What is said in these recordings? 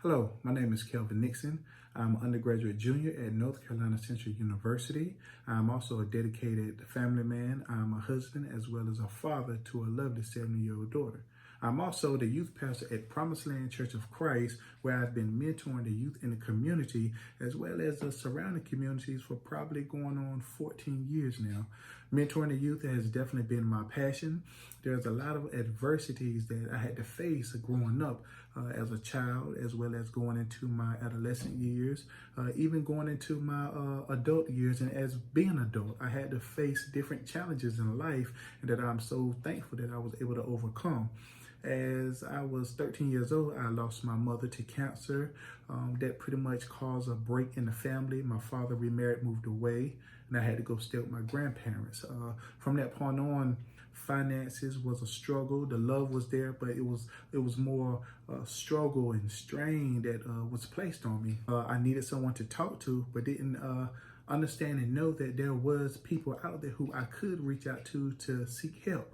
Hello, my name is Kelvin Nixon. I'm an undergraduate junior at North Carolina Central University. I'm also a dedicated family man. I'm a husband as well as a father to a lovely 7-year-old daughter. I'm also the youth pastor at Promised Land Church of Christ, where I've been mentoring the youth in the community as well as the surrounding communities for probably going on 14 years now. Mentoring the youth has definitely been my passion. There's a lot of adversities that I had to face growing up as a child, as well as going into my adolescent years, even going into my adult years. And as being an adult, I had to face different challenges in life that I'm so thankful that I was able to overcome. As I was 13 years old, I lost my mother to cancer. That pretty much caused a break in the family. My father remarried, moved away, and I had to go stay with my grandparents. From that point on, finances was a struggle. The love was there, but it was more struggle and strain that was placed on me. I needed someone to talk to, but didn't understand and know that there was people out there who I could reach out to seek help.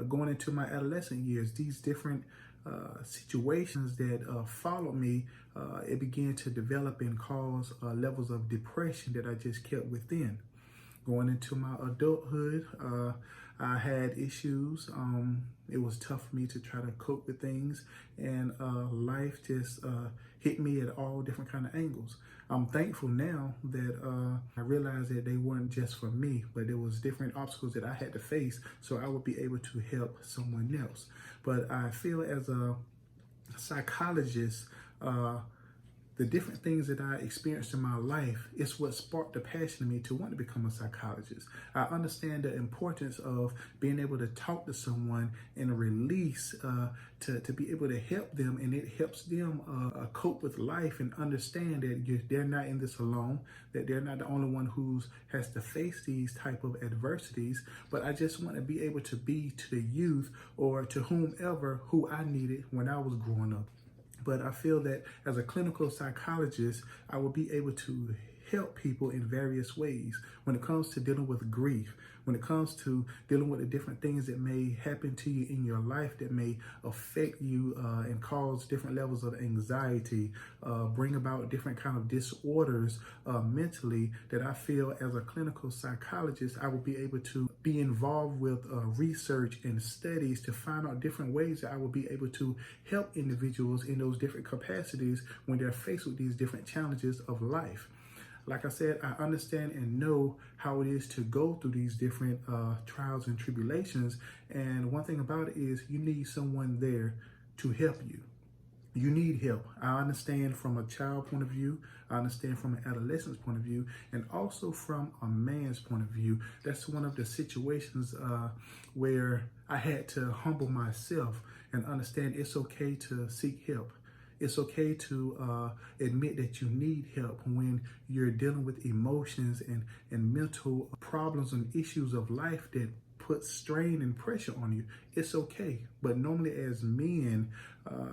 Going into my adolescent years, these different situations that followed me, it began to develop and cause levels of depression that I just kept within. Going into my adulthood, I had issues. It was tough for me to try to cope with things, and life just hit me at all different kind of angles. I'm thankful now that I realized that they weren't just for me, but there was different obstacles that I had to face so I would be able to help someone else. But I feel as a psychologist, the different things that I experienced in my life is what sparked the passion in me to want to become a psychologist. I understand the importance of being able to talk to someone and release to be able to help them, and it helps them cope with life and understand that they're not in this alone, that they're not the only one who has to face these type of adversities. But I just want to be able to be to the youth or to whomever who I needed when I was growing up. But I feel that as a clinical psychologist, I will be able to help people in various ways when it comes to dealing with grief, when it comes to dealing with the different things that may happen to you in your life that may affect you and cause different levels of anxiety, bring about different kind of disorders mentally, that I feel as a clinical psychologist, I will be able to be involved with research and studies to find out different ways that I will be able to help individuals in those different capacities when they're faced with these different challenges of life. Like I said, I understand and know how it is to go through these different trials and tribulations. And one thing about it is you need someone there to help you. You need help. I understand from a child point of view. I understand from an adolescent's point of view, and also from a man's point of view. That's one of the situations where I had to humble myself and understand it's okay to seek help. It's okay to admit that you need help when you're dealing with emotions and mental problems and issues of life that put strain and pressure on you. It's okay. But normally as men,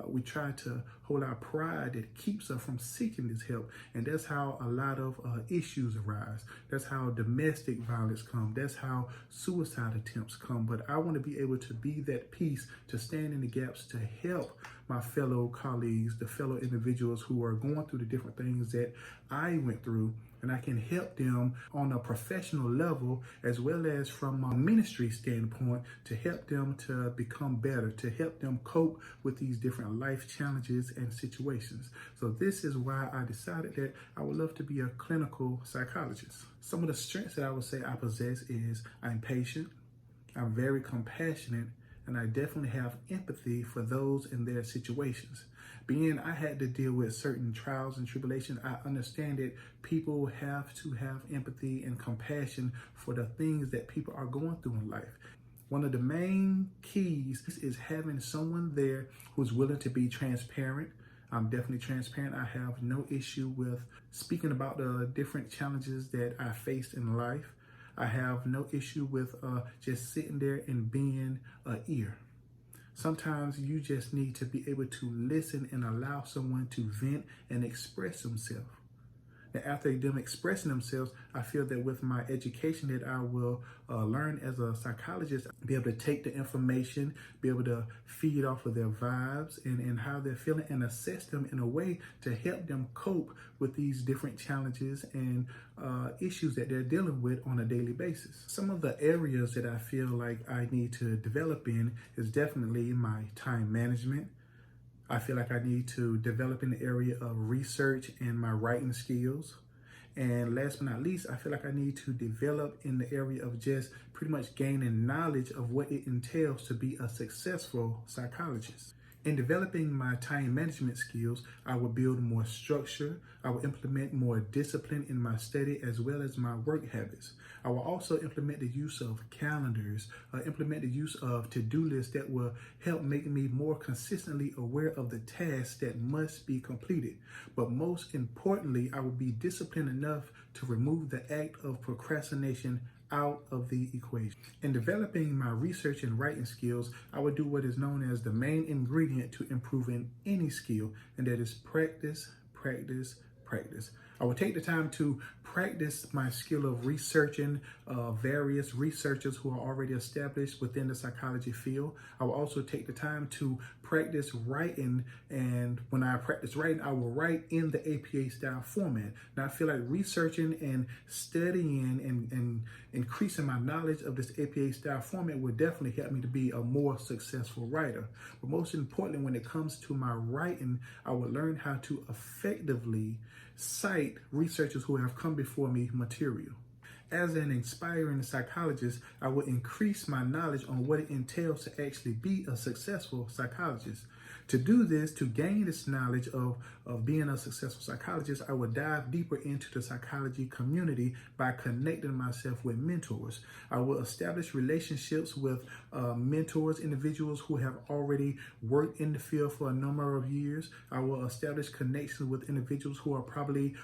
we try to hold our pride that keeps us from seeking this help. And that's how a lot of issues arise. That's how domestic violence comes. That's how suicide attempts come. But I want to be able to be that piece to stand in the gaps to help my fellow colleagues, the fellow individuals who are going through the different things that I went through. And I can help them on a professional level as well as from a ministry standpoint to help them to become better, to help them cope with these different life challenges and situations. So this is why I decided that I would love to be a clinical psychologist. Some of the strengths that I would say I possess is I'm patient, I'm very compassionate, and I definitely have empathy for those in their situations. Being I had to deal with certain trials and tribulations, I understand that people have to have empathy and compassion for the things that people are going through in life. One of the main keys is having someone there who's willing to be transparent. I'm definitely transparent. I have no issue with speaking about the different challenges that I faced in life. I have no issue with just sitting there and being an ear. Sometimes you just need to be able to listen and allow someone to vent and express themselves. Now, after them expressing themselves, I feel that with my education that I will learn as a psychologist, be able to take the information, be able to feed off of their vibes and how they're feeling and assess them in a way to help them cope with these different challenges and issues that they're dealing with on a daily basis. Some of the areas that I feel like I need to develop in is definitely my time management. I feel like I need to develop in the area of research and my writing skills. And last but not least, I feel like I need to develop in the area of just pretty much gaining knowledge of what it entails to be a successful psychologist. In developing my time management skills, I will build more structure. I will implement more discipline in my study as well as my work habits. I will also implement the use of calendars, implement the use of to-do lists that will help make me more consistently aware of the tasks that must be completed. But most importantly, I will be disciplined enough to remove the act of procrastination out of the equation. In developing my research and writing skills, I would do what is known as the main ingredient to improving any skill, and that is practice, practice, practice. I will take the time to practice my skill of researching various researchers who are already established within the psychology field. I will also take the time to practice writing, and when I practice writing, I will write in the APA style format. Now, I feel like researching and studying and increasing my knowledge of this APA style format will definitely help me to be a more successful writer. But most importantly, when it comes to my writing, I will learn how to effectively cite researchers who have come before me material. As an inspiring psychologist, I will increase my knowledge on what it entails to actually be a successful psychologist. To do this, to gain this knowledge of being a successful psychologist, I will dive deeper into the psychology community by connecting myself with mentors. I will establish relationships with mentors, individuals who have already worked in the field for a number of years. I will establish connections with individuals who are probably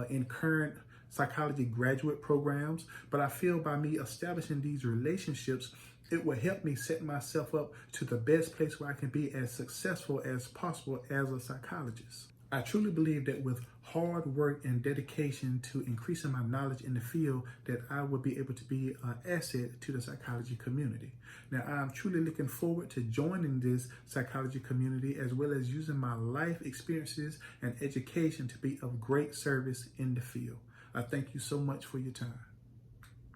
in current psychology graduate programs. But I feel by me establishing these relationships, it will help me set myself up to the best place where I can be as successful as possible as a psychologist. I truly believe that with hard work and dedication to increasing my knowledge in the field, that I will be able to be an asset to the psychology community. Now, I'm truly looking forward to joining this psychology community as well as using my life experiences and education to be of great service in the field. I thank you so much for your time.